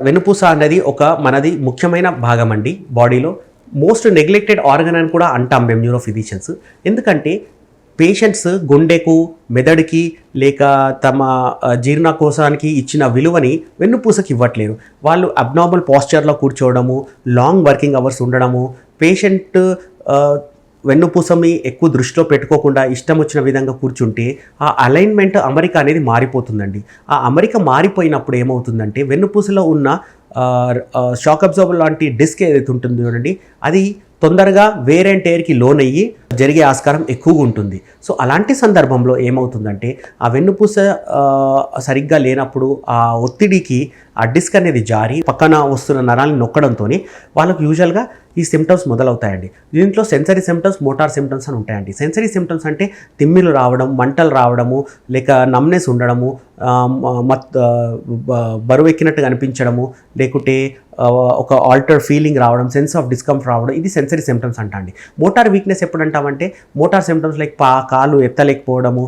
వెన్నుపూస అనేది ఒక మనది ముఖ్యమైన భాగం అండి బాడీలో. మోస్ట్ నెగ్లెక్టెడ్ ఆర్గన్ అని కూడా అంటాం మేము న్యూరో ఫిజిషియన్స్. ఎందుకంటే పేషెంట్స్ గుండెకు, మెదడుకి లేక తమ జీర్ణకోశానికి ఇచ్చిన విలువని వెన్నుపూసకి ఇవ్వట్లేరు. వాళ్ళు అబ్నార్మల్ పాస్చర్లో కూర్చోవడము, లాంగ్ వర్కింగ్ అవర్స్ ఉండడము, పేషెంట్ వెన్నుపూసని ఎక్కువ దృష్టిలో పెట్టుకోకుండా ఇష్టం వచ్చిన విధంగా కూర్చుంటే ఆ అలైన్మెంట్ అమరిక అనేది మారిపోతుందండి. ఆ అమరిక మారిపోయినప్పుడు ఏమవుతుందంటే వెన్నుపూసలో ఉన్న షాక్ అబ్జార్బర్ లాంటి డిస్క్ ఏదైతే ఉంటుందో చూడండి, అది తొందరగా వేర్ అండ్ టేర్కి లోనయ్యి జరిగే ఆస్కారం ఎక్కువగా ఉంటుంది. సో అలాంటి సందర్భంలో ఏమవుతుందంటే ఆ వెన్నుపూస సరిగ్గా లేనప్పుడు ఆ ఒత్తిడికి ఆ డిస్క్ అనేది జారి పక్కన వస్తున్న నరాలను నొక్కడంతో వాళ్ళకు యూజువల్గా ఈ సిమ్టమ్స్ మొదలవుతాయండి. దీంట్లో సెన్సరీ సిమ్టమ్స్, మోటార్ సిమ్టమ్స్ అని ఉంటాయండి. సెన్సరీ సిమ్టమ్స్ అంటే తిమ్మిలు రావడం, మంటలు రావడము, లేక నమ్నెస్ ఉండడము, బరువు ఎక్కినట్టుగా అనిపించడము, లేకుంటే ఒక ఆల్టర్డ్ ఫీలింగ్ రావడం, సెన్స్ ఆఫ్ డిస్కంఫర్ట్ రావడం, ఇది సెన్సరీ సిమ్టమ్స్ అంటాండి. మోటార్ వీక్నెస్ ఎప్పుడు అంటామంటే మోటార్ సిమ్టమ్స్ లైక్ కాలు ఎత్తలేకపోవడము,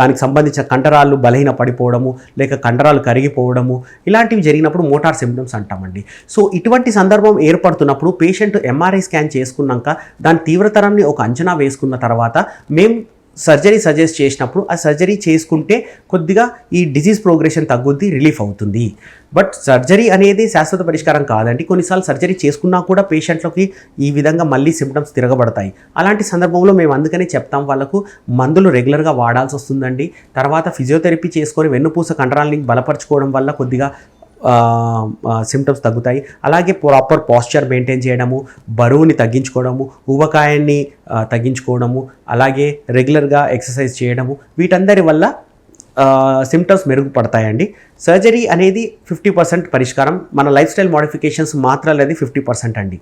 దానికి సంబంధించిన కండరాలు బలహీన పడిపోవడము, లేక కండరాలు కరిగిపోవడము, ఇలాంటివి జరిగినప్పుడు మోటార్ సిమ్టమ్స్ అంటామండి. సో ఇటువంటి సందర్భం ఏర్పడుతున్నప్పుడు పేషెంట్ ఎంఆర్ఐ స్కాన్ చేసుకున్నాక దాని తీవ్రతరాన్ని ఒక అంచనా వేసుకున్న తర్వాత మేము సర్జరీ సజెస్ట్ చేసినప్పుడు ఆ సర్జరీ చేసుకుంటే కొద్దిగా ఈ డిజీజ్ ప్రోగ్రెషన్ తగ్గుద్ది, రిలీఫ్ అవుతుంది. బట్ సర్జరీ అనేది శాశ్వత పరిష్కారం కాదండి. కొన్నిసార్లు సర్జరీ చేసుకున్నా కూడా పేషెంట్లకి ఈ విధంగా మళ్ళీ సిమ్టమ్స్ తిరగబడతాయి. అలాంటి సందర్భంలో మేము అందుకనే చెప్తాం వాళ్ళకు మందులు రెగ్యులర్గా వాడాల్సి వస్తుందండి. తర్వాత ఫిజియోథెరపీ చేసుకొని వెన్నుపూస కండరాలని బలపరచుకోవడం వల్ల కొద్దిగా సిమ్టమ్స్ తగ్గుతాయి. అలాగే ప్రాపర్ పాస్చర్ మెయింటైన్ చేయడము, బరువుని తగ్గించుకోవడము, ఊబకాయాన్ని తగ్గించుకోవడము, అలాగే రెగ్యులర్గా ఎక్సర్సైజ్ చేయడము, వీటందరి వల్ల సిమ్టమ్స్ మెరుగుపడతాయండి. సర్జరీ అనేది 50% పరిష్కారం, మన లైఫ్ స్టైల్ మోడిఫికేషన్స్ మాత్రాలు అది 50% అండి.